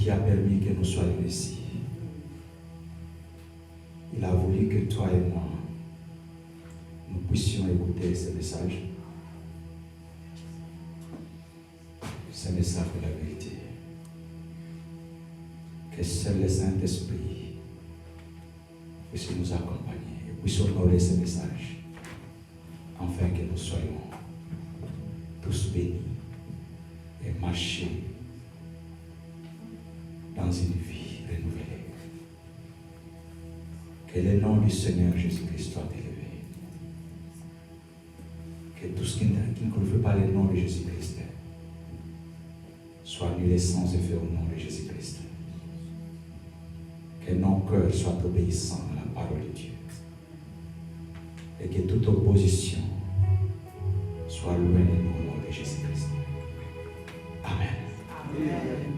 qui a permis que nous soyons ici. Il a voulu que toi et moi, nous puissions écouter ce message. Ce message de la vérité. Que seul le Saint-Esprit puisse nous accompagner et puisse honorer ce message, afin que nous soyons tous bénis et marcher dans une vie renouvelée. Que le nom du Seigneur Jésus-Christ soit élevé. Que tout ce qui ne glorifie pas le nom de Jésus-Christ soit annulé sans effet au nom de Jésus-Christ. Que nos cœurs soient obéissants à la parole de Dieu. Et que toute opposition soit loin de nous au nom de Jésus-Christ. Amen. Amen.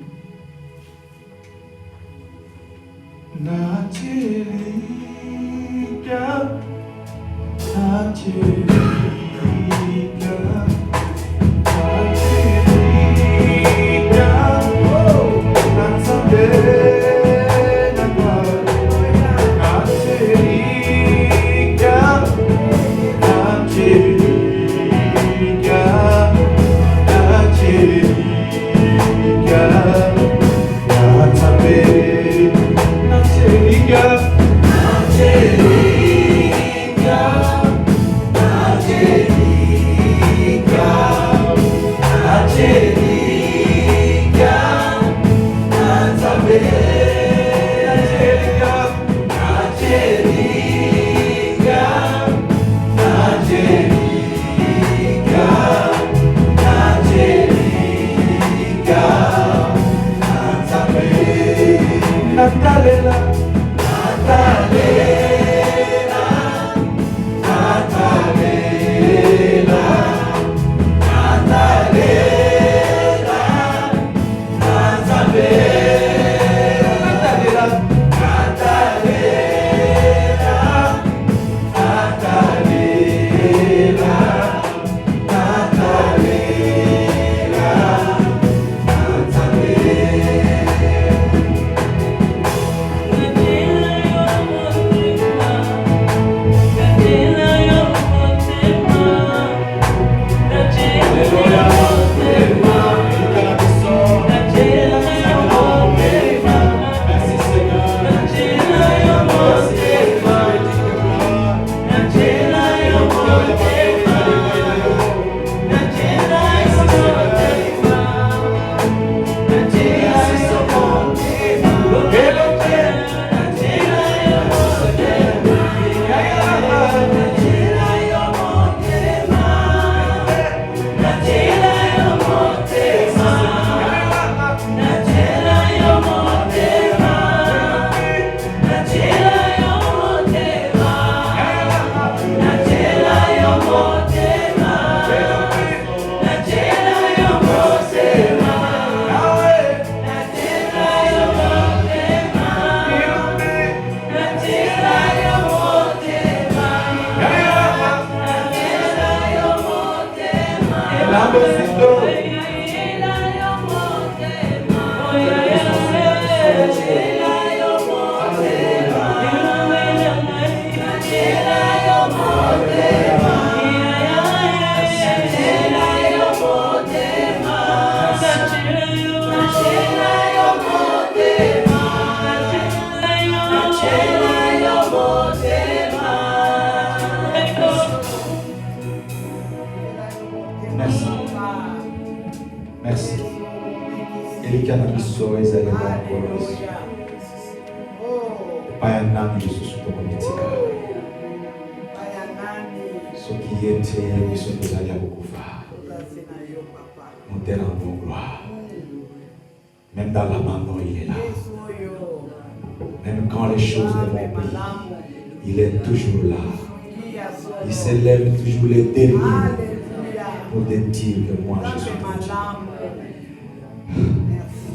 Même dans l'abandon, il est là. Même quand les choses ne vont plus, il est toujours là. Il s'élève toujours les derniers pour te dire que moi je suis ton Dieu.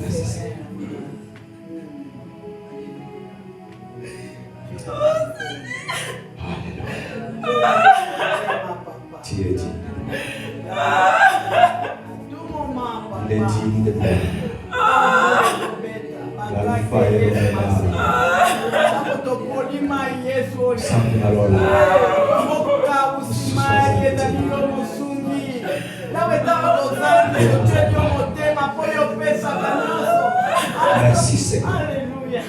Merci Seigneur. Alléluia. Tu es digne. Il est digne de gloire. Alpha et l'Oméga. Sainte Marola. Merci Seigneur. Alléluia.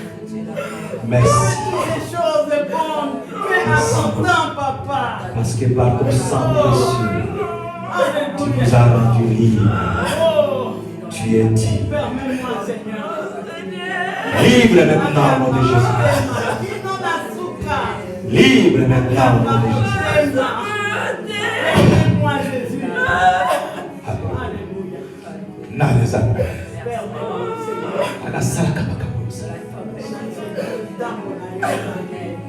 Merci. Les choses bonnes. Fais à ton temps, papa. Parce que par ton sang précieux, tu Alléluia. nous as rendu libre. Oh, Tu es dit. permets-moi, Seigneur. Libre maintenant au nom de Jésus. Libre maintenant au nom de Jésus. Permets-moi, Jésus. Alléluia. Nalezana. Permets-moi, Seigneur. Anasala kabakabuza.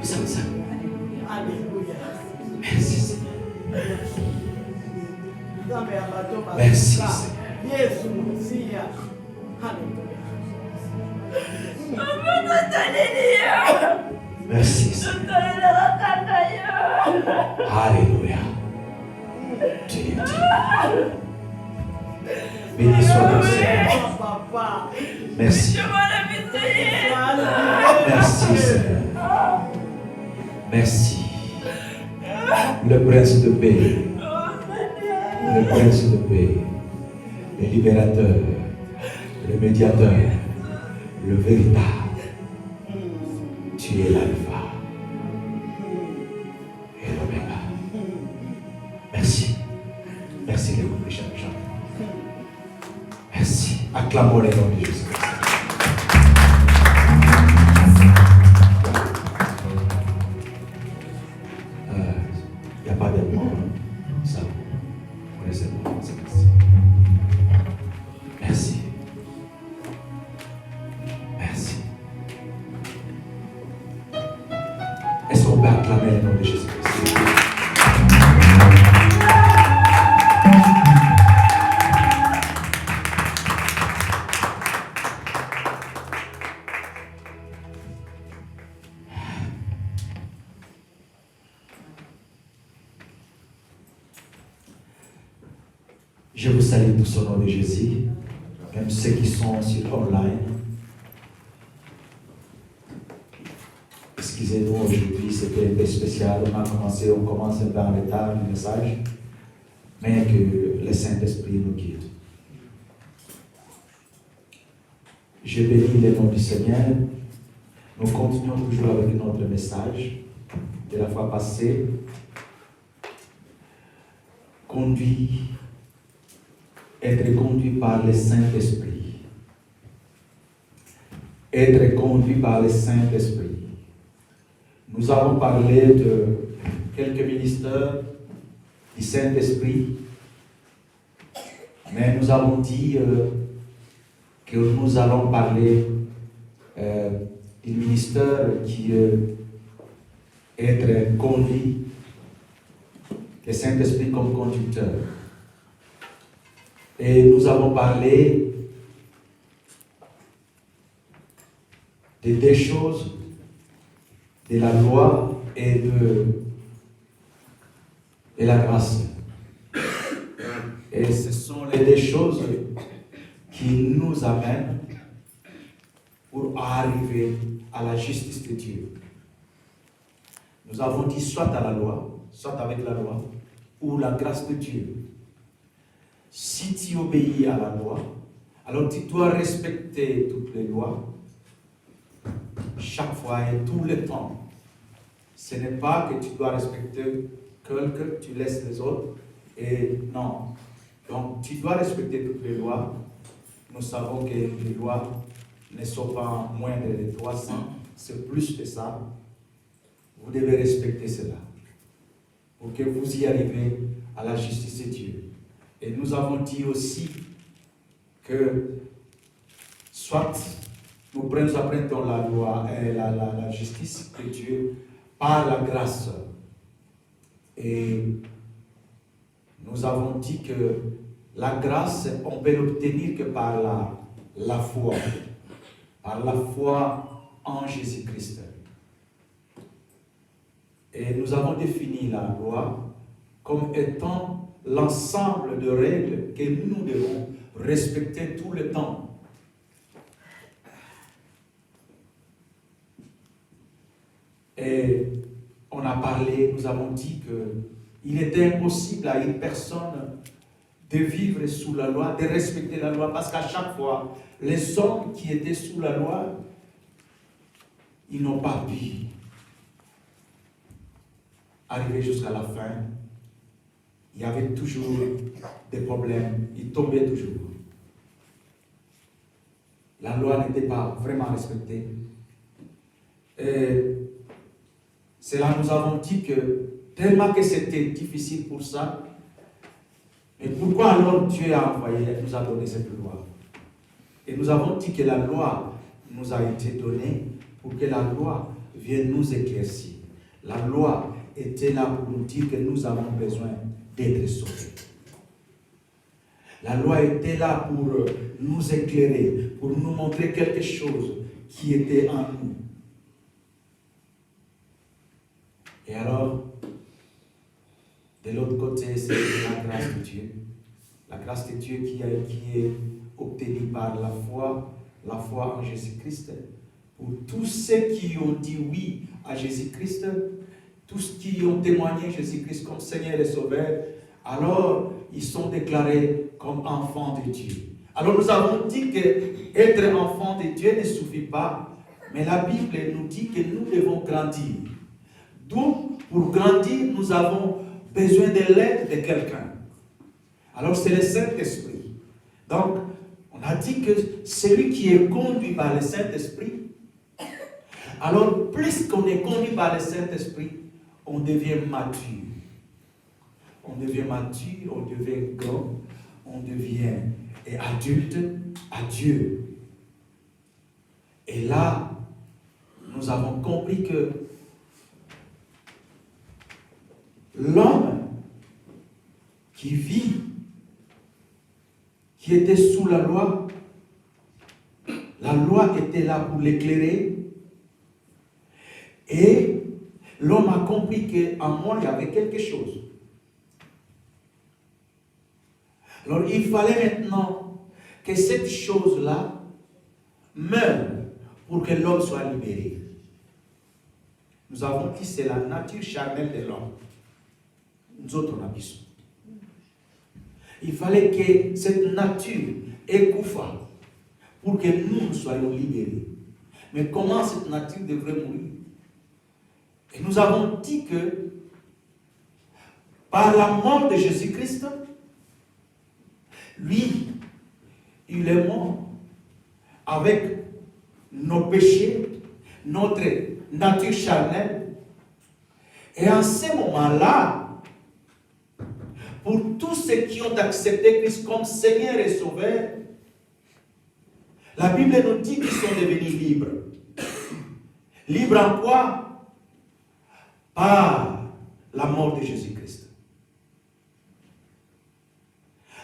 Sansa. Alléluia. Merci Seigneur. Merci, Seigneur. Yesu Messiah. Alléluia. Merci Seigneur. Alléluia. Tu es Dieu. Béni soit ton Seigneur. Papa. Merci. Merci Seigneur. Merci. Le prince de paix. Le prince de paix. Le libérateur. Le médiateur. Le véritable. Tu es l'alpha et l'oméga. Merci. Merci les groupes de chaque jour. Merci. Acclamons les noms de Jésus-Christ. Il n'y a pas de mort. Ça, vous connaissez le mot. C'est merci. Merci. Merci. Est-ce qu'on peut acclamer le nom de Jésus-Christ? Je vous salue tous au nom de Jésus, même ceux qui sont sur online. Excusez-nous, aujourd'hui c'était un peu spécial, on commence un peu en retard le message, mais que le Saint-Esprit nous guide. Je bénis le nom du Seigneur. Nous continuons toujours avec notre message de la fois passée. Être conduit par le Saint-Esprit. Être conduit par le Saint-Esprit. Nous avons parlé de quelques ministères du Saint-Esprit, mais nous avons dit que nous allons parler du ministère qui être conduit, le Saint-Esprit comme conducteur. Et nous avons parlé de deux choses, de la loi et de la grâce. Et ce sont les deux choses qui nous amènent pour arriver à la justice de Dieu. Nous avons dit soit à la loi, soit avec la loi, ou la grâce de Dieu. Si tu obéis à la loi, alors tu dois respecter toutes les lois, chaque fois et tout le temps. Ce n'est pas que tu dois respecter quelqu'un, tu laisses les autres, et non. Donc tu dois respecter toutes les lois. Nous savons que les lois ne sont pas moins de 300, c'est plus que ça. Vous devez respecter cela pour que vous y arriviez à la justice de Dieu. Et nous avons dit aussi que soit nous apprenons la loi et la justice de Dieu par la grâce. Et nous avons dit que la grâce, on peut l'obtenir que par la foi. Par la foi en Jésus-Christ. Et nous avons défini la loi comme étant l'ensemble de règles que nous devons respecter tout le temps. Et on a parlé, nous avons dit qu'il était impossible à une personne de vivre sous la loi, de respecter la loi, parce qu'à chaque fois, les hommes qui étaient sous la loi, ils n'ont pas pu arriver jusqu'à la fin. Il y avait toujours des problèmes, ils tombaient toujours. La loi n'était pas vraiment respectée. Et c'est là que nous avons dit que tellement que c'était difficile pour ça, mais pourquoi alors Dieu a envoyé, nous a donné cette loi? Et nous avons dit que la loi nous a été donnée pour que la loi vienne nous éclaircir. La loi était là pour nous dire que nous avons besoin d'être sauvés. La loi était là pour nous éclairer, pour nous montrer quelque chose qui était en nous. Et alors, de l'autre côté, c'est la grâce de Dieu. La grâce de Dieu qui est obtenue par la foi en Jésus-Christ. Pour tous ceux qui ont dit oui à Jésus-Christ, tous qui ont témoigné Jésus-Christ comme Seigneur et Sauveur, alors ils sont déclarés comme enfants de Dieu. Alors nous avons dit que être enfant de Dieu ne suffit pas, mais la Bible nous dit que nous devons grandir. Donc, pour grandir, nous avons besoin de l'aide de quelqu'un. Alors c'est le Saint-Esprit. Donc, on a dit que celui qui est conduit par le Saint-Esprit, alors plus qu'on est conduit par le Saint-Esprit, on devient mature. On devient mature, on devient grand, on devient adulte à Dieu. Et là, nous avons compris que l'homme qui vit, qui était sous la loi était là pour l'éclairer. Et l'homme a compris qu'en moi, il y avait quelque chose. Alors, il fallait maintenant que cette chose-là meure pour que l'homme soit libéré. Nous avons dit que c'est la nature charnelle de l'homme. Nous autres, on a dit ça. Il fallait que cette nature écouffa pour que nous soyons libérés. Mais comment cette nature devrait mourir? Et nous avons dit que par la mort de Jésus-Christ, lui, il est mort avec nos péchés, notre nature charnelle. Et en ce moment-là, pour tous ceux qui ont accepté Christ comme Seigneur et Sauveur, la Bible nous dit qu'ils sont devenus libres. Libres en quoi? Par la mort de Jésus-Christ.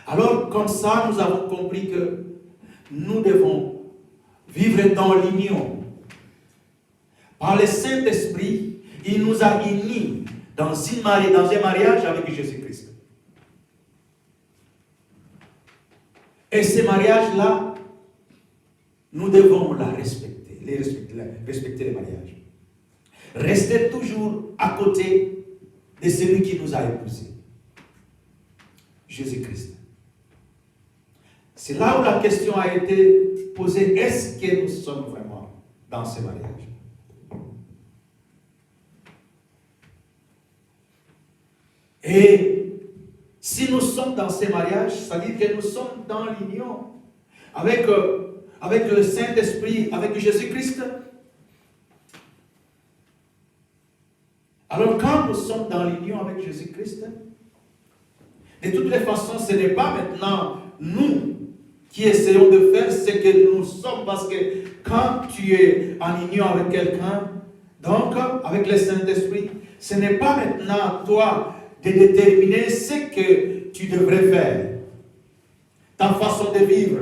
Alors, comme ça, nous avons compris que nous devons vivre dans l'union. Par le Saint-Esprit, il nous a unis dans un mariage avec Jésus-Christ. Et ce mariage-là, nous devons respecter les mariages. Rester toujours à côté de celui qui nous a épousés, Jésus-Christ. C'est là où la question a été posée, est-ce que nous sommes vraiment dans ce mariage? Et si nous sommes dans ce mariage, ça veut dire que nous sommes dans l'union avec le Saint-Esprit, avec Jésus-Christ. Alors quand nous sommes dans l'union avec Jésus-Christ, de toutes les façons, ce n'est pas maintenant nous qui essayons de faire ce que nous sommes, parce que quand tu es en union avec quelqu'un, donc avec le Saint-Esprit, ce n'est pas maintenant toi de déterminer ce que tu devrais faire, ta façon de vivre.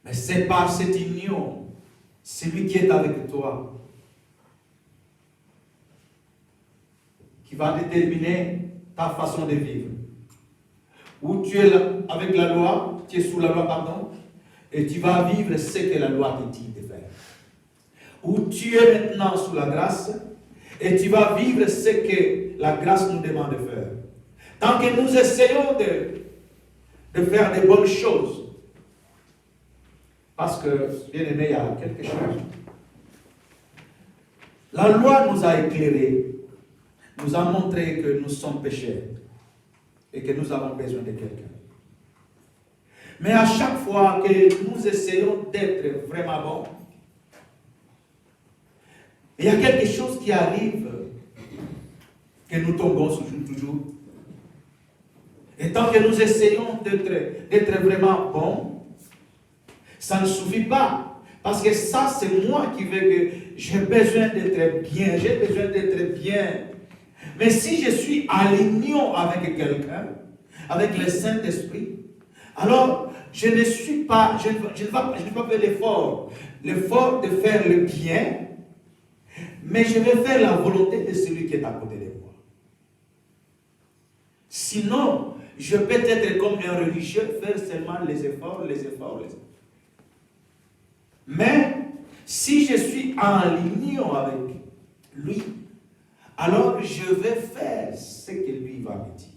Mais c'est par cette union, celui qui est avec toi, qui va déterminer ta façon de vivre. Ou tu es avec la loi, tu es sous la loi, pardon, et tu vas vivre ce que la loi te dit de faire. Ou tu es maintenant sous la grâce et tu vas vivre ce que la grâce nous demande de faire. Tant que nous essayons de faire des bonnes choses, parce que, bien aimé, il y a quelque chose. La loi nous a éclairés, nous a montré que nous sommes pécheurs et que nous avons besoin de quelqu'un. Mais à chaque fois que nous essayons d'être vraiment bons, il y a quelque chose qui arrive, que nous tombons toujours. Et tant que nous essayons d'être vraiment bons, ça ne suffit pas. Parce que ça, c'est moi qui veux que j'ai besoin d'être bien, j'ai besoin d'être bien. Mais si je suis en union avec quelqu'un, avec le Saint-Esprit, alors je ne vais pas faire l'effort de faire le bien, mais je vais faire la volonté de celui qui est à côté de moi. Sinon, je peux être comme un religieux, faire seulement les efforts. Mais si je suis en union avec lui, alors je vais faire ce que lui va me dire.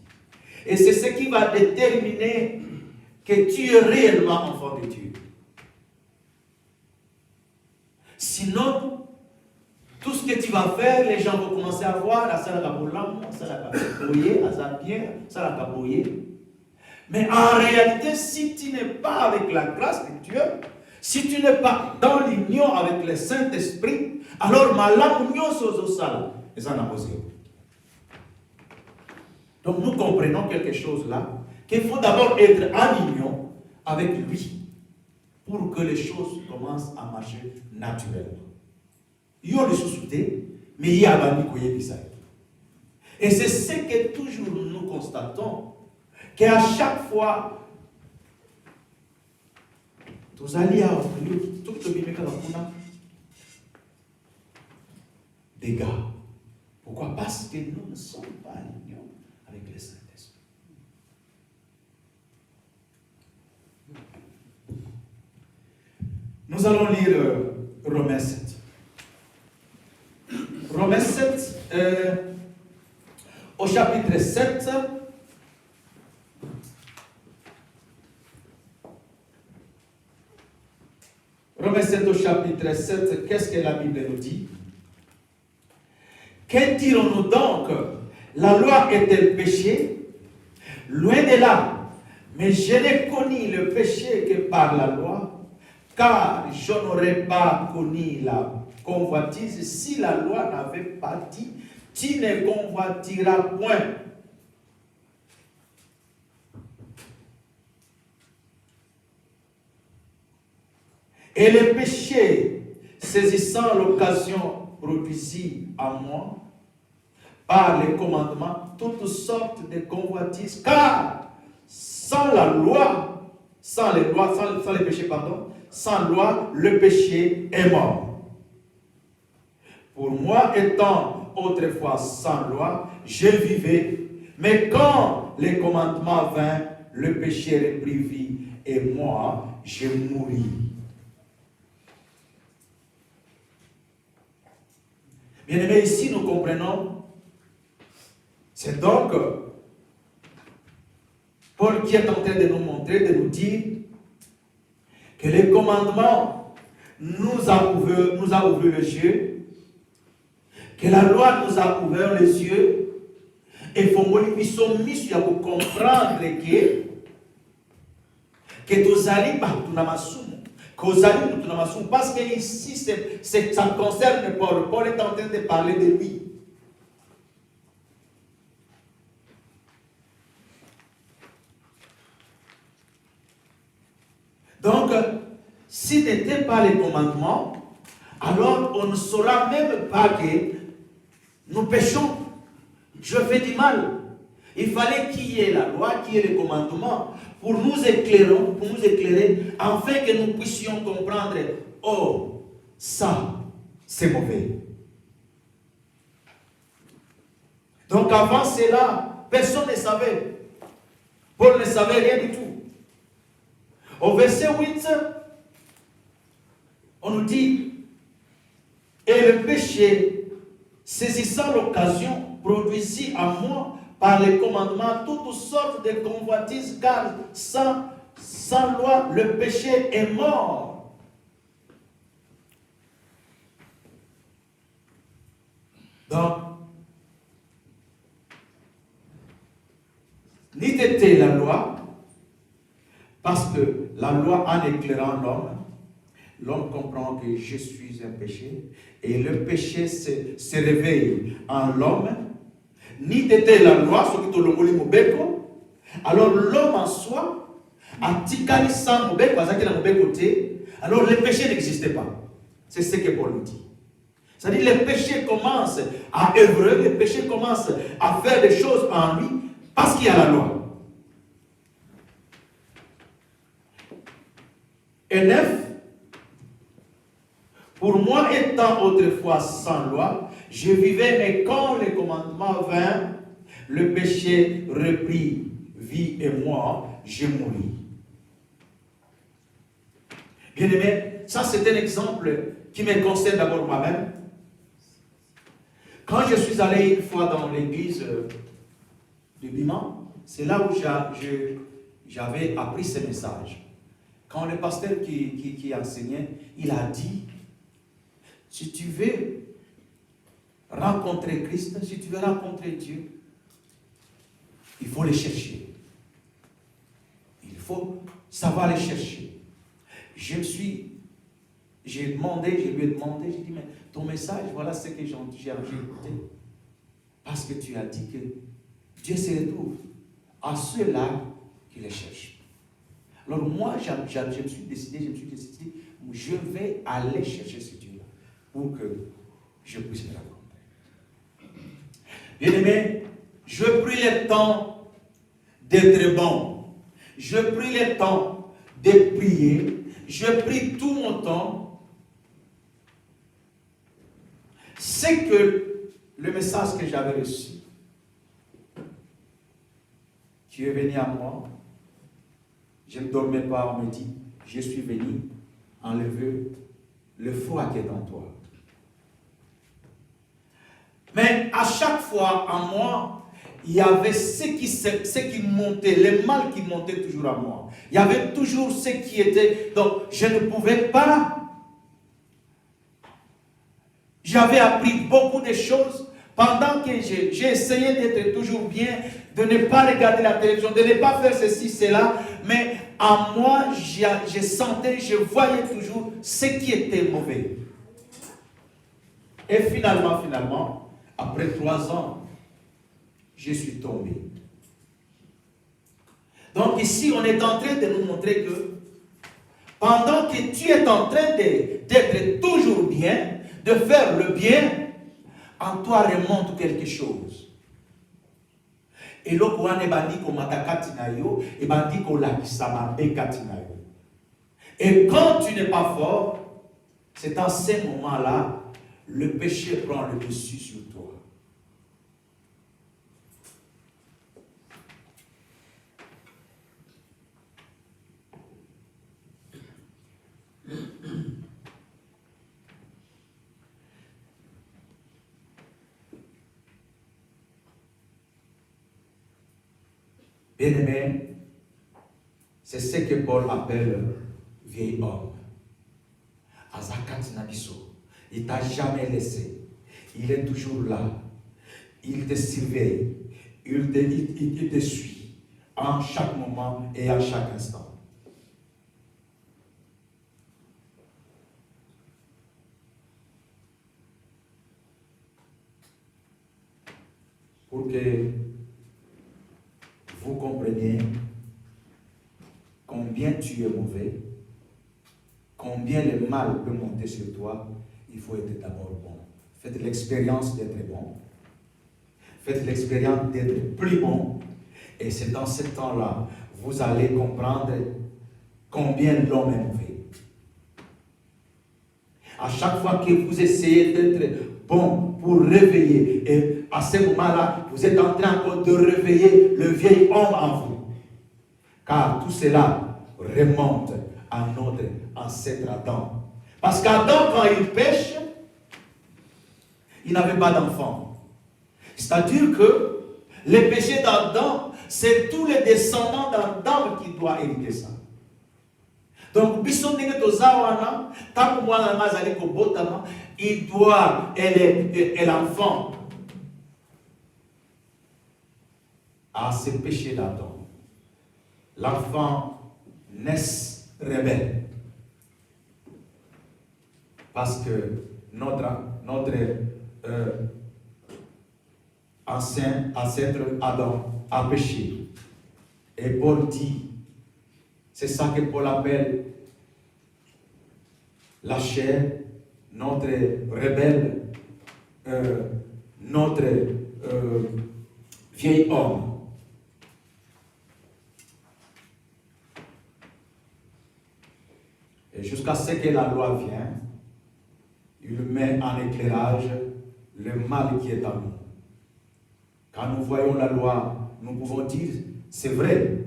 Et c'est ce qui va déterminer que tu es réellement enfant de Dieu. Sinon, tout ce que tu vas faire, les gens vont commencer à voir, à ça la cabolam, à ça la caboyer, à ça bien, ça la caboyer. Mais en réalité, si tu n'es pas avec la grâce de Dieu, si tu n'es pas dans l'union avec le Saint-Esprit, alors ma union sur ça, et ça n'a pas osé. Donc nous comprenons quelque chose là, qu'il faut d'abord être en union avec lui pour que les choses commencent à marcher naturellement. Il y a des sous-soutés, mais il y a des choses. Et c'est ce que toujours nous constatons, qu'à chaque fois, vous allez à tout le monde des gars. Pourquoi? Parce que nous ne sommes pas en union avec le Saint-Esprit. Nous allons lire Romains 7. Romains 7, au chapitre 7. Romains 7 au chapitre 7, qu'est-ce que la Bible nous dit? Que dirons-nous donc? La loi est-elle péché? Loin de là. Mais je n'ai connu le péché que par la loi, car je n'aurais pas connu la convoitise si la loi n'avait pas dit, tu ne convoitiras point. Et le péché, saisissant l'occasion, produisit à moi, par les commandements, toutes sortes de convoitises, car sans la loi, sans les péchés, pardon, sans loi, le péché est mort. Pour moi, étant autrefois sans loi, je vivais, mais quand les commandements vinrent, le péché reprit vie, et moi, je mouris. Bien aimé, ici nous comprenons, c'est donc Paul qui est en train de nous montrer, de nous dire que les commandements nous a ouvert les yeux, que la loi nous a ouvert les yeux, et il faut nous mis pour comprendre que nous allons parce que ici, ça concerne Paul. Paul est en train de parler de lui. Donc, s'il n'était pas les commandements, alors on ne saura même pas que nous péchons. Je fais du mal. Il fallait qu'il y ait la loi, qu'il y ait les commandements pour nous éclairer, afin que nous puissions comprendre, oh, ça, c'est mauvais. Donc avant cela, personne ne savait. Paul ne savait rien du tout. Au verset 8, On nous dit, et le péché, saisissant l'occasion, produisit en moi, par les commandements, toutes sortes de convoitises, car sans loi, le péché est mort. Donc, ni t'était la loi, parce que la loi, en éclairant l'homme comprend que je suis un péché, et le péché se réveille en l'homme. Ni t'était la loi, ce qui te le mobeko, alors l'homme en soi, a tikali sans mobeko, alors le péché n'existait pas. C'est ce que Paul nous dit. C'est-à-dire le péché commence à œuvrer, le péché commence à faire des choses en lui parce qu'il y a la loi. Et 9, pour moi étant autrefois sans loi, je vivais, mais quand le commandement vint, le péché reprit vie et moi, je mourus. Bien aimé, ça c'est un exemple qui me concerne d'abord moi-même. Quand je suis allé une fois dans l'église de Biman, c'est là où j'avais appris ce message. Quand le pasteur qui enseignait, il a dit, si tu veux rencontrer Christ, si tu veux rencontrer Dieu, il faut le chercher. Il faut savoir le chercher. Je lui ai demandé, j'ai dit, mais ton message, voilà ce que j'ai écouté. Parce que tu as dit que Dieu se retrouve à ceux-là qui le cherchent. Alors moi, je me suis décidé, je vais aller chercher ce Dieu-là pour que je puisse le rencontrer. Bien aimé, je pris le temps d'être bon. Je pris le temps de prier. Je pris tout mon temps. C'est que le message que j'avais reçu, tu es venu à moi. Je ne dormais pas, on me dit, je suis venu enlever le froid qui est en toi. Mais à chaque fois en moi, il y avait ce qui montait, le mal qui montait toujours à moi. Il y avait toujours ce qui était. Donc, je ne pouvais pas. J'avais appris beaucoup de choses pendant que j'ai essayé d'être toujours bien, de ne pas regarder la télévision, de ne pas faire ceci, cela. Mais en moi, je sentais, je voyais toujours ce qui était mauvais. Et finalement, après 3 ans, je suis tombé. Donc ici, on est en train de nous montrer que pendant que tu es en train d'être toujours bien, de faire le bien, en toi remonte quelque chose. Et là, et quand tu n'es pas fort, c'est en ces moments-là, le péché prend le dessus sur toi. Bien-aimé, c'est ce que Paul appelle vieil homme. Azakati Nabiso, il t'a jamais laissé. Il est toujours là. Il te surveille. Il te suit en chaque moment et à chaque instant. Pour que vous compreniez combien tu es mauvais, combien le mal peut monter sur toi, il faut être d'abord bon. Faites l'expérience d'être bon. Faites l'expérience d'être plus bon. Et c'est dans ce temps-là, vous allez comprendre combien l'homme est mauvais. À chaque fois que vous essayez d'être bon pour réveiller, et à ce moment-là, vous êtes en train encore de réveiller le vieil homme en vous. Car tout cela remonte à notre ancêtre Adam. Parce qu'Adam, quand il pêche, il n'avait pas d'enfant. C'est-à-dire que les péchés d'Adam, c'est tous les descendants d'Adam qui doivent hériter ça. Donc, il doit, et l'enfant, à ce péché d'Adam. L'enfant naît rebelle. Parce que notre ancêtre Adam a péché. Et Paul dit, c'est ça que Paul appelle la chair, notre rebelle, notre vieil homme. Et jusqu'à ce que la loi vienne, il met en éclairage le mal qui est en nous. Quand nous voyons la loi, nous pouvons dire, c'est vrai,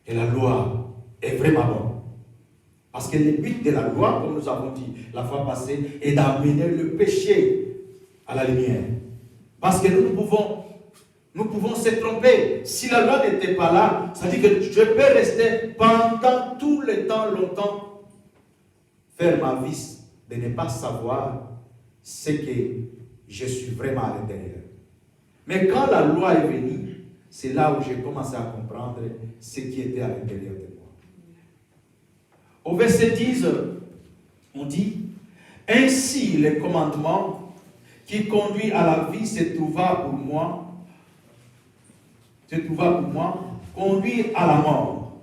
que la loi est vraiment bonne. Parce que le but de la loi, comme nous avons dit la fois passée, est d'amener le péché à la lumière. Parce que nous pouvons se tromper. Si la loi n'était pas là, ça dit que je peux rester pendant tout le temps, longtemps, faire ma vie, de ne pas savoir ce que je suis vraiment à l'intérieur. Mais quand la loi est venue, c'est là où j'ai commencé à comprendre ce qui était à l'intérieur de moi. Au verset 10, on dit, ainsi le commandement qui conduit à la vie se trouva pour moi, conduire à la mort.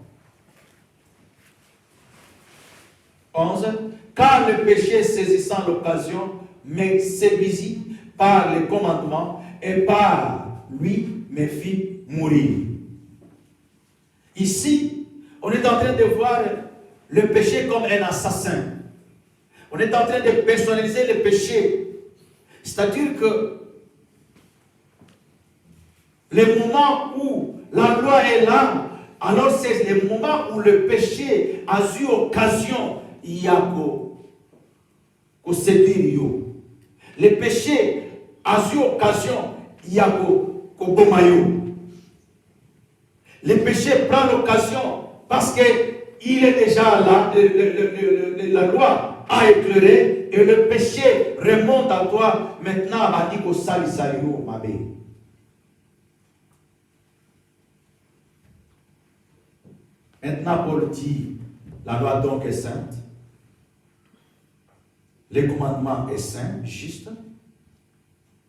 11. Car le péché saisissant l'occasion me séduisit par le commandement et par lui me fit mourir. Ici, on est en train de voir le péché comme un assassin. On est en train de personnaliser le péché. C'est-à-dire que le moment où la loi est là, alors c'est le moment où le péché a eu occasion, il y a qu'au séduire. Le péché a eu occasion, il y a qu'au bomayo. Le péché prend l'occasion parce qu'il est déjà là, la loi a éclairé et le péché remonte à toi. Maintenant, on dit qu'au salisayo, ma belle. Maintenant, Paul dit, la loi donc est sainte, le commandement est saint, juste,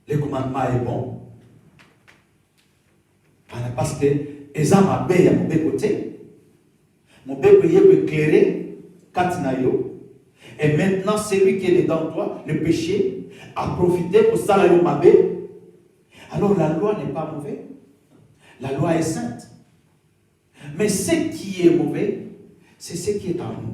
le commandement est bon. Parce que, Eza m'a bé à mon côté, mon bé peut éclairer, katinayo, et maintenant, celui qui est dans toi, le péché, a profité pour ça, la mabé. Alors, la loi n'est pas mauvaise, la loi est sainte. Mais ce qui est mauvais, c'est ce qui est en nous.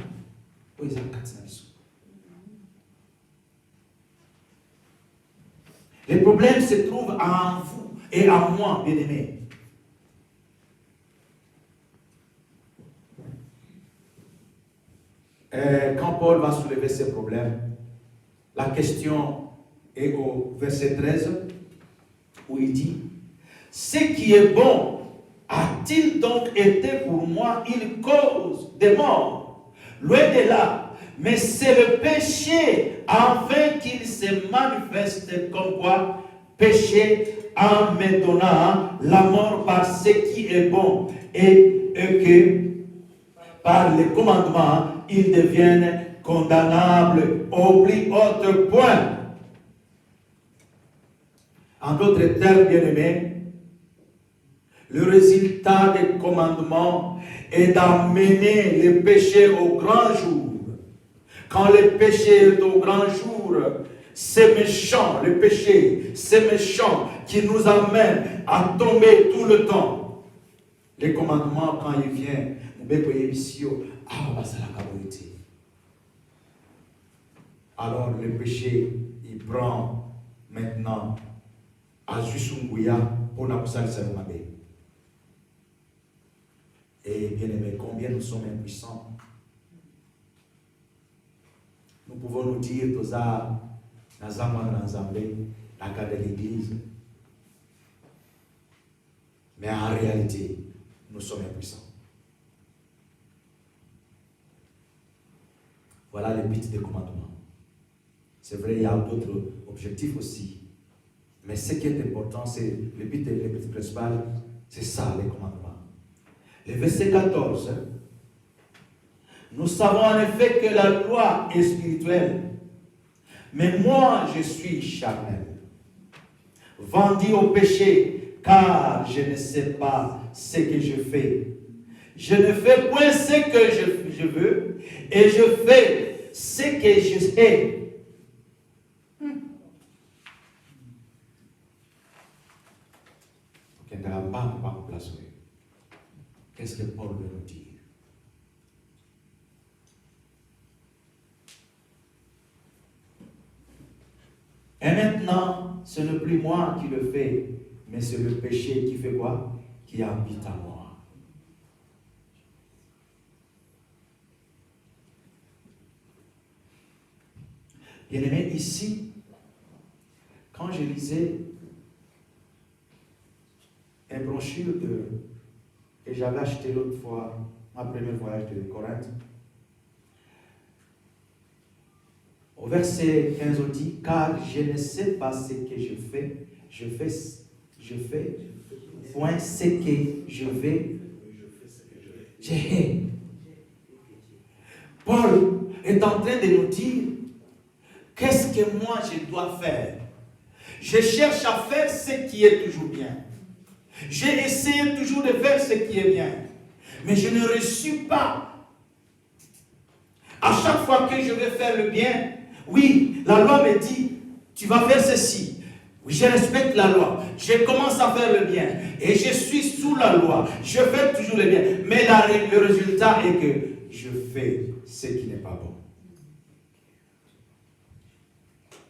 Le problème se trouve en vous et en moi, bien-aimés. Quand Paul va soulever ces problèmes, la question est au verset 13, où il dit, ce qui est bon a-t-il donc été pour moi une cause de mort? Loin de là, mais c'est le péché afin qu'il se manifeste comme quoi péché en me donnant la mort par ce qui est bon et que par les commandements ils deviennent condamnables au plus haut point. En d'autres termes, bien-aimés, le résultat des commandements est d'amener le péché au grand jour. Quand le péché est au grand jour, c'est méchant, le péché, c'est méchant qui nous amène à tomber tout le temps. Les commandements, quand il vient, alors le péché, il prend maintenant à Jusumbuya pour la poussale Salomabé. Et bien aimé, combien nous sommes impuissants. pouvons nous dire que nous avons dans le cadre de l'Église. Mais en réalité, nous sommes impuissants. Voilà le but des commandements. C'est vrai, il y a d'autres objectifs aussi. Mais ce qui est important, c'est le but principal, c'est ça, les commandements. Le verset 14. Nous savons en effet que la loi est spirituelle, mais moi je suis charnel, vendu au péché, car je ne sais pas ce que je fais. Je ne fais point ce que je veux, et je fais ce que je hais. Qu'est-ce que Paul veut nous dire? Et maintenant, ce n'est plus moi qui le fais, mais c'est le péché qui fait quoi? Qui habite en moi. Bien-aimé, ici, quand je lisais une brochure que j'avais acheté l'autre fois, ma première voyage de Corinthe, au verset 15, on dit, car je ne sais pas ce que je fais point ce que je vais, je hais. Paul est en train de nous dire, qu'est-ce que moi je dois faire? Je cherche à faire ce qui est toujours bien. J'ai essayé toujours de faire ce qui est bien, mais je ne réussis pas. À chaque fois que je vais faire le bien, oui, la loi me dit, tu vas faire ceci. Oui, je respecte la loi. Je commence à faire le bien. Et je suis sous la loi. Je fais toujours le bien. Mais le résultat est que je fais ce qui n'est pas bon.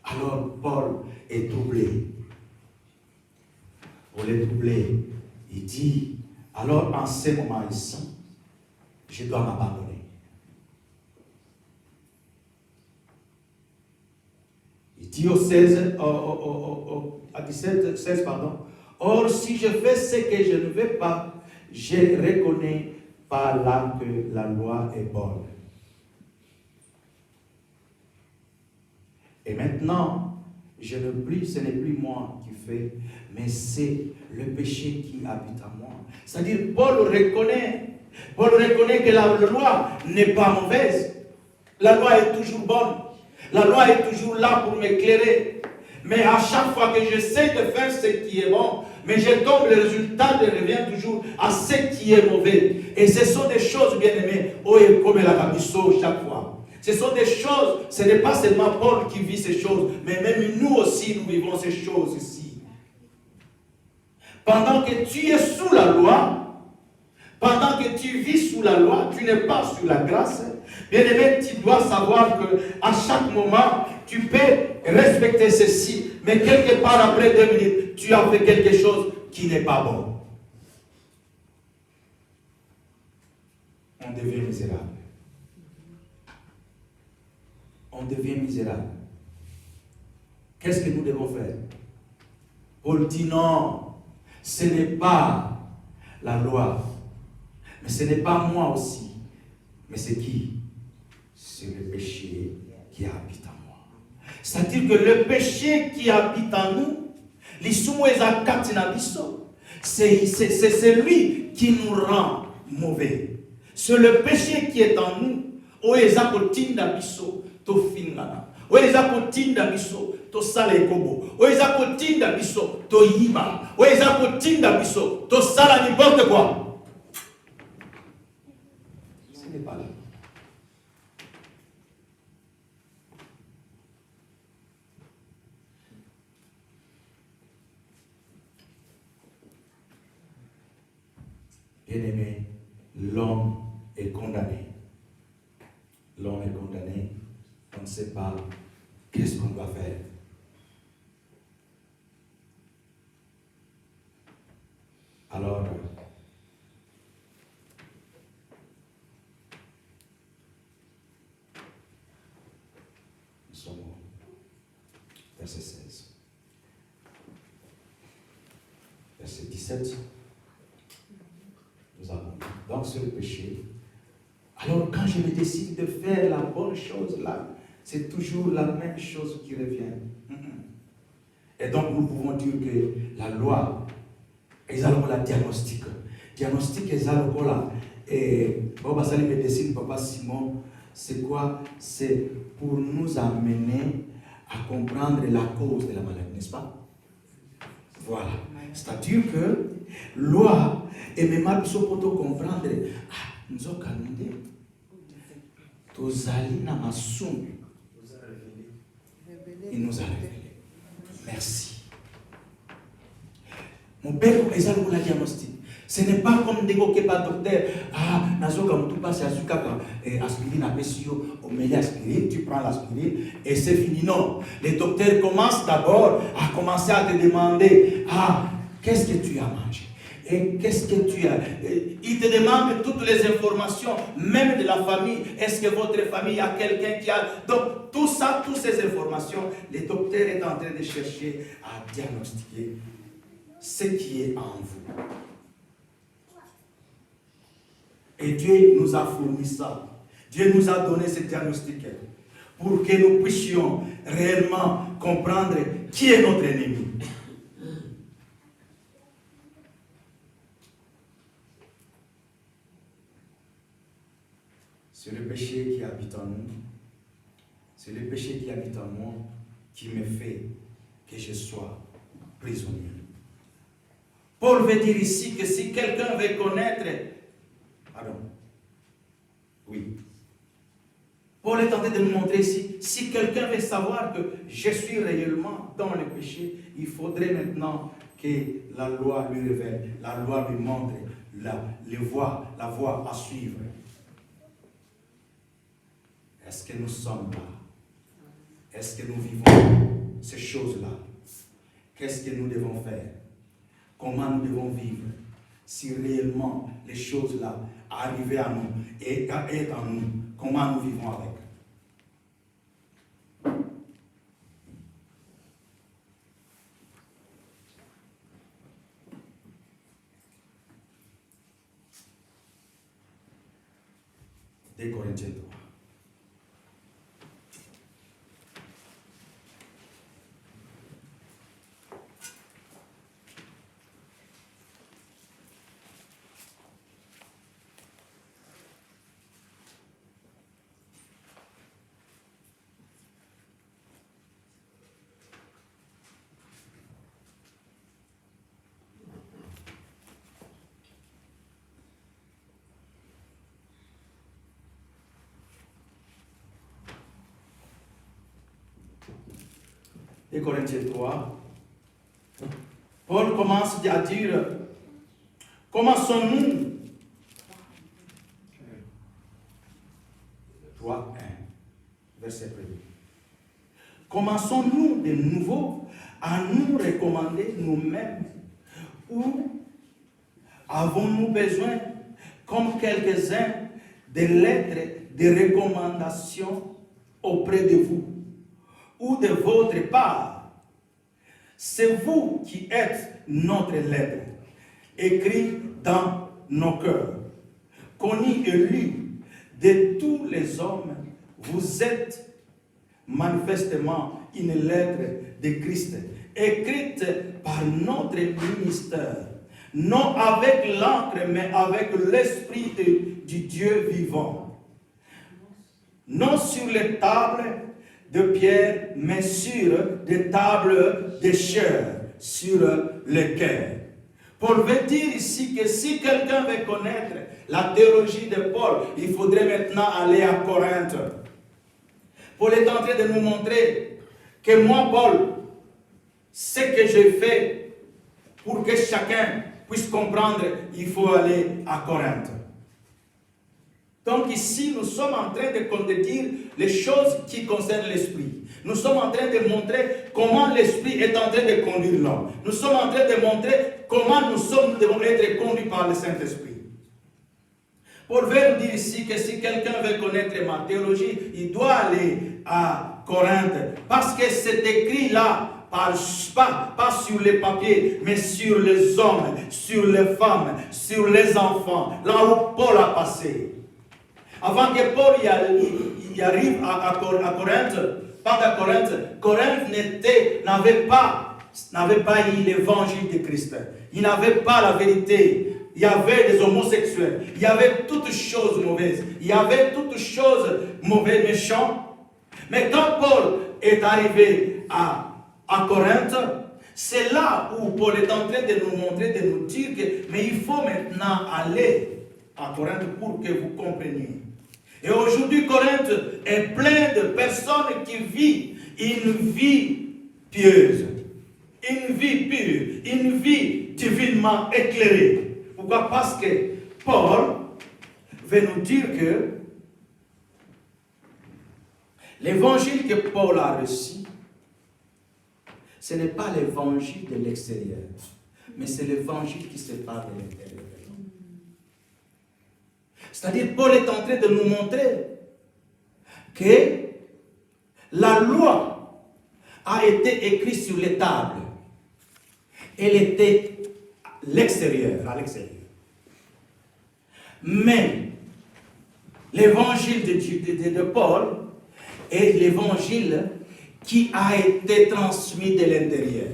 Alors Paul est troublé. Paul est troublé. Il dit, alors en ce moment ici, je dois m'abandonner. Il dit au 16, à 17, 16, pardon. Or, si je fais ce que je ne veux pas, je reconnais par là que la loi est bonne. Et maintenant, ce n'est plus moi qui fais, mais c'est le péché qui habite en moi. C'est-à-dire, Paul reconnaît que la loi n'est pas mauvaise. La loi est toujours bonne. La loi est toujours là pour m'éclairer. Mais à chaque fois que j'essaie de faire ce qui est bon, mais je tombe, le résultat revient toujours à ce qui est mauvais. Et ce sont des choses, bien aimées, comme la Kabiso chaque fois. Ce sont des choses, ce n'est pas seulement Paul qui vit ces choses, mais même nous aussi, nous vivons ces choses ici. Pendant que tu es sous la loi, pendant que tu vis sous la loi, tu n'es pas sous la grâce. Bien aimé, tu dois savoir qu'à chaque moment, tu peux respecter ceci, mais quelque part après 2 minutes, tu as fait quelque chose qui n'est pas bon. On devient misérable. On devient misérable. Qu'est-ce que nous devons faire? Paul dit non, ce n'est pas la loi, mais ce n'est pas moi aussi, mais c'est qui? C'est le péché qui habite en moi. C'est-à-dire que le péché qui habite en nous, c'est lui qui nous rend mauvais. C'est le péché qui est en nous. Oeza kotinda biso to sala ekobo. Oeza kotinda biso to yiba. Oeza kotinda biso to sala n'importe quoi. Ce n'est pas là. Bien-aimé, l'homme est condamné. L'homme est condamné. On ne sait pas qu'est-ce qu'on doit faire. Alors, 17. Nous avons vu. Donc c'est le péché. Alors quand je me décide de faire la bonne chose là, c'est toujours la même chose qui revient. Et donc nous pouvons dire que la loi, exemple la diagnostic. Diagnostic exemple là. Et Papa Salim me dessine, Papa Simon, c'est quoi? C'est pour nous amener à comprendre la cause de la maladie, n'est-ce pas? Voilà. C'est-à-dire que loi et même mal pour comprendre, nous avons calmé. Tozali na masum. Il nous a révélé. Merci. Mon père, ils ont la diagnostic. Ce n'est pas comme des coquets par docteur. Ah, nazo comme tout passe à Sukaka, aspirine, apessio, omélie aspirine, tu prends l'aspirine et c'est fini. Non. Les docteurs commencent d'abord à commencer à te demander, ah, qu'est-ce que tu as mangé? Et qu'est-ce que tu as? Ils te demandent toutes les informations, même de la famille. Est-ce que votre famille a quelqu'un qui a... Donc, tout ça, toutes ces informations, les docteurs sont en train de chercher à diagnostiquer ce qui est en vous. Et Dieu nous a fourni ça. Dieu nous a donné ce diagnostic pour que nous puissions réellement comprendre qui est notre ennemi. C'est le péché qui habite en nous. C'est le péché qui habite en moi qui me fait que je sois prisonnier. Paul veut dire ici que si quelqu'un veut connaître... Pardon. Oui. Paul est en train de nous montrer ici, si quelqu'un veut savoir que je suis réellement dans le péché, il faudrait maintenant que la loi lui révèle, la loi lui montre la voie à suivre. Est-ce que nous sommes là? Est-ce que nous vivons ces choses-là? Qu'est-ce que nous devons faire? Comment nous devons vivre? Si réellement les choses-là arrivent à nous et être en nous, comment nous vivons avec? Des Corinthiens 3. Et Corinthiens 3, Paul commence à dire, comment sommes-nous? 3, 1, verset 1. Commençons-nous de nouveau à nous recommander nous-mêmes ou avons-nous besoin, comme quelques-uns, de lettres de recommandation auprès de vous ou de votre part? C'est vous qui êtes notre lettre, écrite dans nos cœurs, connue et lue de tous les hommes. Vous êtes manifestement une lettre de Christ, écrite par notre ministère, non avec l'encre, mais avec l'Esprit du Dieu vivant, non sur les tables de pierre, mais sur des tables de chair, sur le cœur. Paul veut dire ici que si quelqu'un veut connaître la théologie de Paul, il faudrait maintenant aller à Corinthe. Paul est en train de nous montrer que moi, Paul, ce que j'ai fait pour que chacun puisse comprendre, il faut aller à Corinthe. Donc ici, nous sommes en train de dire les choses qui concernent l'esprit. Nous sommes en train de montrer comment l'esprit est en train de conduire l'homme. Nous sommes en train de montrer comment nous devons être conduits par le Saint-Esprit. Paul veut nous dire ici que si quelqu'un veut connaître ma théologie, il doit aller à Corinthe. Parce que c'est écrit là pas sur les papiers, mais sur les hommes, sur les femmes, sur les enfants, là où Paul a passé. Avant que Paul y arrive à Corinthe, pas à Corinthe, Corinthe n'avait pas eu l'évangile de Christ. Il n'avait pas la vérité. Il y avait des homosexuels. Il y avait toutes choses mauvaises. Il y avait toutes choses mauvaises, méchantes. Mais quand Paul est arrivé à Corinthe, c'est là où Paul est en train de nous montrer, de nous dire que mais il faut maintenant aller à Corinthe pour que vous compreniez. Et aujourd'hui, Corinthe est plein de personnes qui vivent une vie pieuse, une vie pure, une vie divinement éclairée. Pourquoi? Parce que Paul veut nous dire que l'évangile que Paul a reçu, ce n'est pas l'évangile de l'extérieur, mais c'est l'évangile qui se parle de l'intérieur. C'est-à-dire, Paul est en train de nous montrer que la loi a été écrite sur les tables. Elle était à l'extérieur. Mais l'évangile de Paul est l'évangile qui a été transmis de l'intérieur.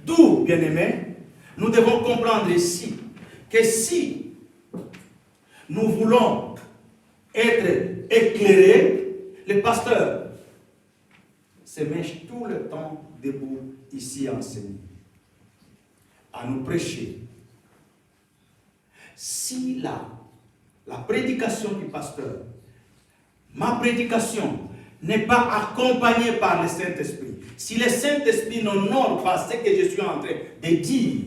D'où, bien-aimés, nous devons comprendre ici que si nous voulons être éclairés, le pasteur se met tout le temps debout ici à enseigner, à nous prêcher. Si la prédication du pasteur, ma prédication, n'est pas accompagnée par le Saint-Esprit, si le Saint-Esprit n'honore pas ce que je suis en train de dire,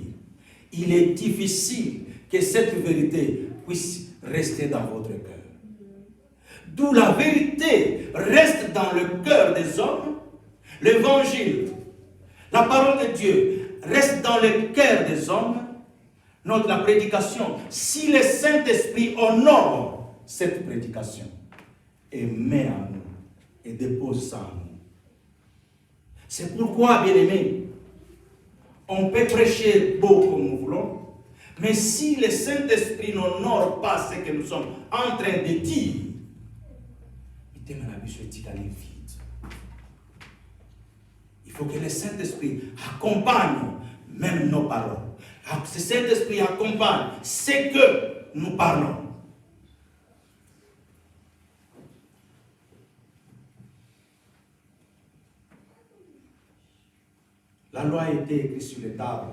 il est difficile que cette vérité puisse rester dans votre cœur. D'où la vérité reste dans le cœur des hommes, l'évangile, la parole de Dieu reste dans le cœur des hommes, la prédication, si le Saint-Esprit honore cette prédication et met en nous et dépose ça en nous. C'est pourquoi, bien-aimés, on peut prêcher beau comme nous voulons, mais si le Saint-Esprit n'honore pas ce que nous sommes en train de dire, il faut que le Saint-Esprit accompagne même nos paroles. Le Saint-Esprit accompagne ce que nous parlons. La loi a été écrite sur les tables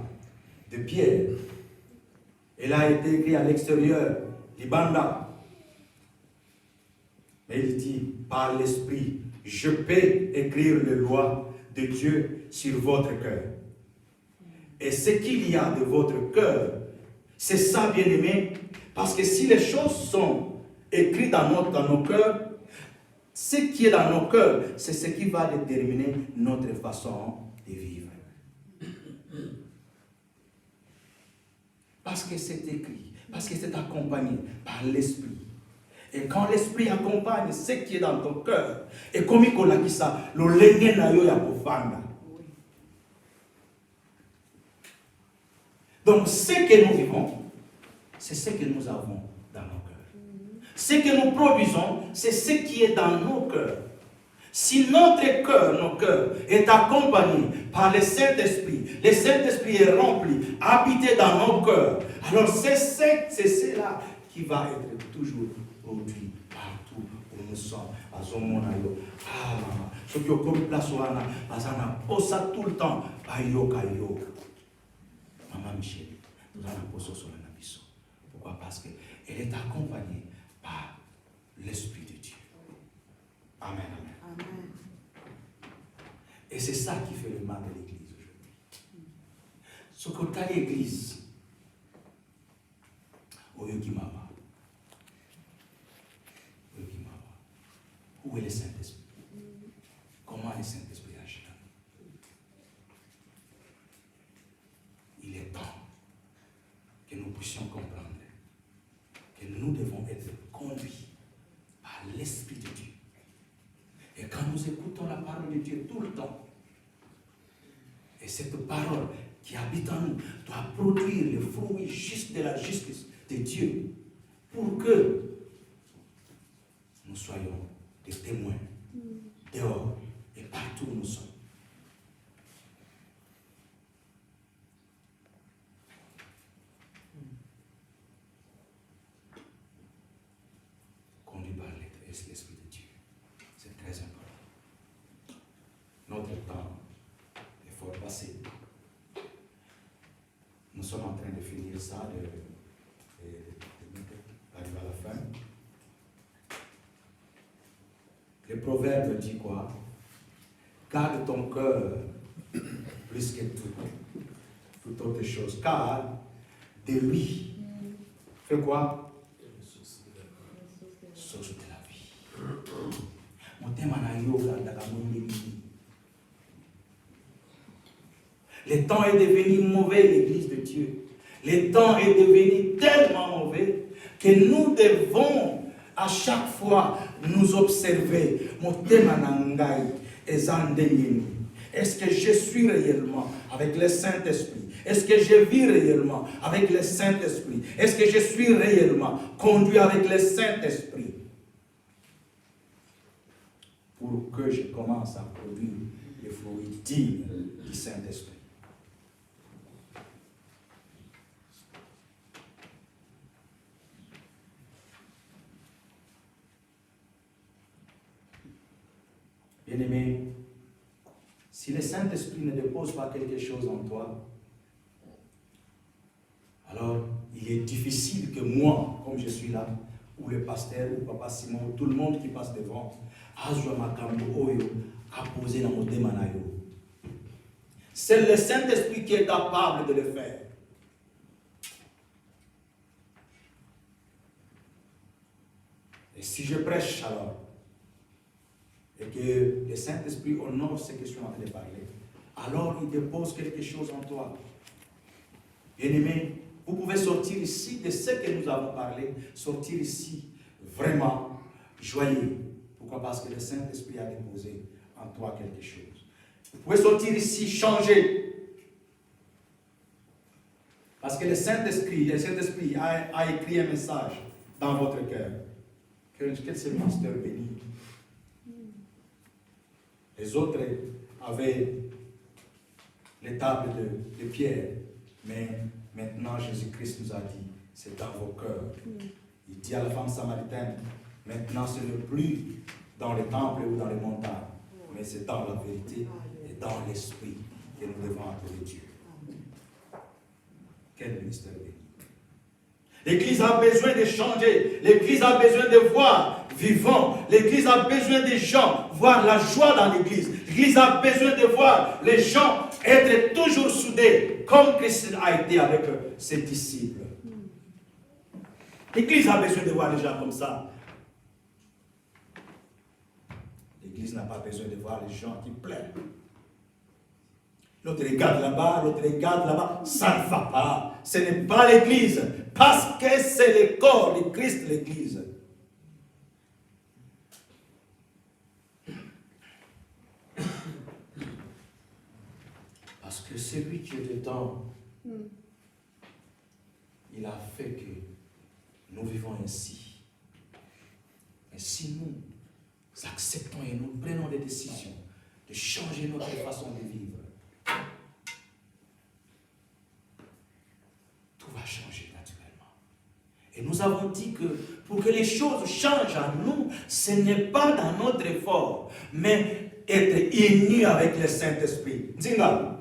de pierre. Elle a été écrite à l'extérieur, l'Ibanda. Mais il dit, par l'Esprit, je peux écrire les lois de Dieu sur votre cœur. Et ce qu'il y a de votre cœur, c'est ça, bien-aimé, parce que si les choses sont écrites dans nos cœurs, ce qui est dans nos cœurs, c'est ce qui va déterminer notre façon de vivre. Parce que c'est écrit, parce que c'est accompagné par l'Esprit. Et quand l'Esprit accompagne ce qui est dans ton cœur, et comme il a dit ça, le lenge na yo ya kofanda. Donc ce que nous vivons, c'est ce que nous avons dans nos cœurs. Ce que nous produisons, c'est ce qui est dans nos cœurs. Si notre cœur, nos cœurs, est accompagné par le Saint-Esprit est rempli, habité dans nos cœurs, alors c'est cela qui va être toujours produit partout où nous sommes. Ce qui est comme place où on a tout le temps. Maman Michel, nous allons poser sur la naviso. Pourquoi? Parce qu'elle est accompagnée par l'Esprit de Dieu. Amen, amen. Amen. Et c'est ça qui fait le mal de l'Église aujourd'hui. Ce que tu as l'Église, où est le Saint-Esprit? Comment le Saint-Esprit agit? Il est temps que nous puissions comprendre que nous devons être conduits par l'Esprit de Dieu. Et quand nous écoutons la parole de Dieu tout le temps, cette parole qui habite en nous doit produire le fruit juste de la justice de Dieu pour que nous soyons des témoins dehors et partout où nous sommes. Conduit par l'Esprit de Dieu. C'est très important. Notre temps est fort passé. Nous sommes en train de finir ça, d'arriver à la fin. Le proverbe dit quoi? Garde ton cœur plus que toute autre chose, car de lui, fais quoi? Source de la vie. Mon thème en yoga, le temps est devenu mauvais, l'Église de Dieu. Le temps est devenu tellement mauvais que nous devons à chaque fois nous observer. Mon thème en est-ce que je suis réellement avec le Saint-Esprit? Est-ce que je vis réellement avec le Saint-Esprit? Est-ce que je suis réellement conduit avec le Saint-Esprit? Pour que je commence à produire les fruits dignes du Saint-Esprit. Bien-aimé, si le Saint-Esprit ne dépose pas quelque chose en toi, alors il est difficile que moi, comme je suis là, ou le pasteur, ou Papa Simon, ou tout le monde qui passe devant, a posé dans mon démanayo. C'est le Saint-Esprit qui est capable de le faire. Et si je prêche alors, et que le Saint-Esprit honore ce que je suis en train de parler, alors il dépose quelque chose en toi. Bien-aimé, vous pouvez sortir ici de ce que nous avons parlé, sortir ici vraiment joyeux. Pourquoi? Parce que le Saint-Esprit a déposé en toi quelque chose. Vous pouvez sortir ici changé. Parce que le Saint-Esprit a écrit un message dans votre cœur. Que ce pasteur béni. Les autres avaient les tables de pierre, mais maintenant Jésus-Christ nous a dit, c'est dans vos cœurs. Il dit à la femme samaritaine, maintenant ce n'est plus dans les temples ou dans les montagnes, mais c'est dans la vérité et dans l'esprit que nous devons adorer Dieu. Quel ministère béni. L'Église a besoin de changer. L'Église a besoin de voir vivant. L'Église a besoin des gens voir la joie dans l'Église. L'Église a besoin de voir les gens être toujours soudés, comme Christ a été avec ses disciples. L'Église a besoin de voir les gens comme ça. L'Église n'a pas besoin de voir les gens qui pleurent. L'autre regarde là-bas, l'autre regarde là-bas. Ça ne va pas. Ce n'est pas l'Église. Parce que c'est le corps de Christ, l'Église. Parce que celui qui est dedans, il a fait que nous vivons ainsi. Mais si nous acceptons et nous prenons des décisions de changer notre façon de vivre, tout va changer naturellement. Et nous avons dit que pour que les choses changent en nous, ce n'est pas dans notre effort, mais être unis avec le Saint-Esprit. Zinga.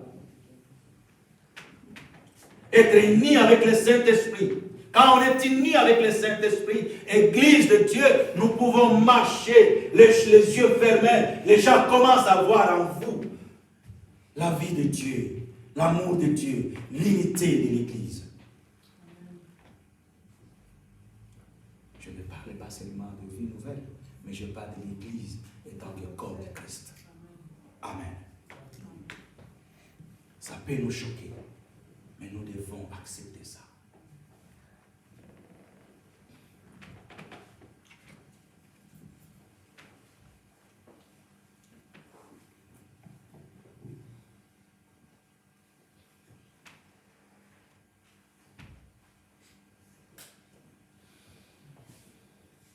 Être unis avec le Saint-Esprit. Quand on est unis avec le Saint-Esprit, Église de Dieu, nous pouvons marcher les yeux fermés. Les gens commencent à voir en vous la vie de Dieu, l'amour de Dieu, l'unité de l'Église. Je ne parle pas seulement de vie nouvelle, mais je parle de l'Église étant le corps de Christ. Amen. Ça peut nous choquer, mais nous devons accepter ça.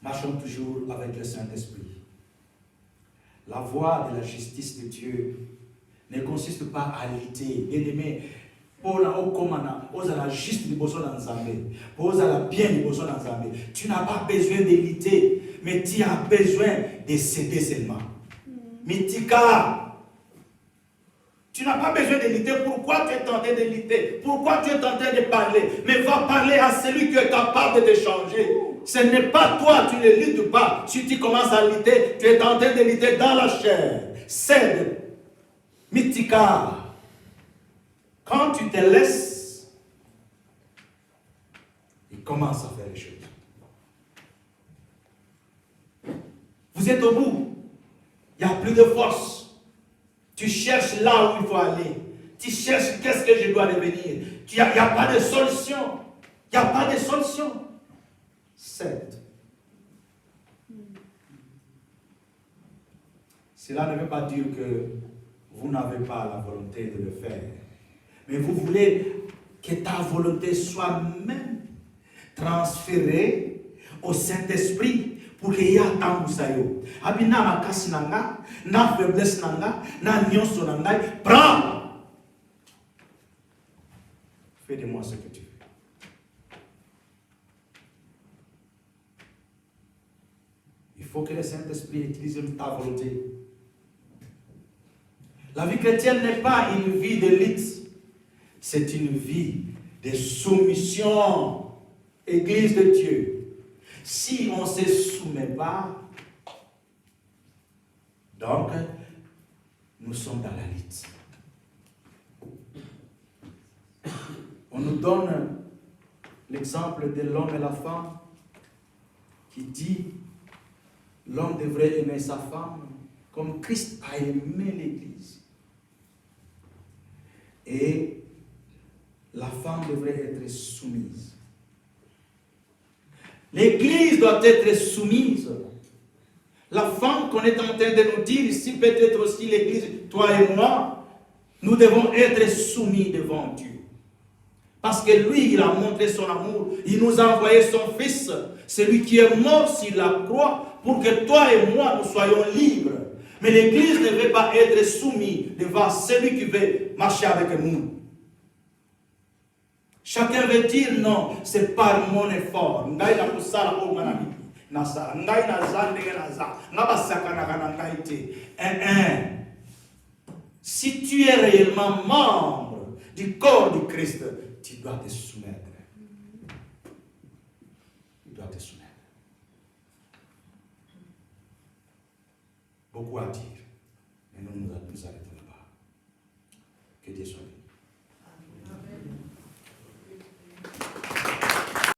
Marchons toujours avec le Saint-Esprit. La voie de la justice de Dieu ne consiste pas à lutter. Bien-aimé, pour la juste du boson dans Zambé, pour la bien du boson dans Zambé. Tu n'as pas besoin de lutter, mais tu as besoin de céder seulement. Mitika. Tu n'as pas besoin de lutter. Pourquoi tu es tenté de lutter? Pourquoi tu es tenté de parler? Mais va parler à celui qui est capable de te changer. Ce n'est pas toi, tu ne luttes pas. Si tu commences à lutter, tu es tenté de lutter dans la chair. Cède. Mitika. Quand tu te laisses, il commence à faire les choses. Vous êtes au bout. Il n'y a plus de force. Tu cherches là où il faut aller. Tu cherches qu'est-ce que je dois devenir. Il n'y a pas de solution. Il n'y a pas de solution. Cède. Cela ne veut pas dire que vous n'avez pas la volonté de le faire. Mais vous voulez que ta volonté soit même transférée au Saint-Esprit pour qu'il y ait un temps où ça y est. Abina makasi nanga, na faiblesse nanga, na nyonso nanga, prends. Fais de moi ce que tu veux. Il faut que le Saint-Esprit utilise ta volonté. La vie chrétienne n'est pas une vie de lutte. C'est une vie de soumission. Église de Dieu. Si on ne se soumet pas, donc nous sommes dans la lutte. On nous donne l'exemple de l'homme et la femme qui dit l'homme devrait aimer sa femme comme Christ a aimé l'Église. Et la femme devrait être soumise. L'Église doit être soumise. La femme qu'on est en train de nous dire ici, peut-être aussi l'Église, toi et moi, nous devons être soumis devant Dieu. Parce que lui, il a montré son amour. Il nous a envoyé son Fils, celui qui est mort sur la croix, pour que toi et moi, nous soyons libres. Mais l'Église ne veut pas être soumise devant celui qui veut marcher avec nous. Chacun veut dire non, c'est par mon effort. Si tu es réellement membre du corps du Christ, tu dois te soumettre. Tu dois te soumettre. Beaucoup à dire, mais nous arrêtons.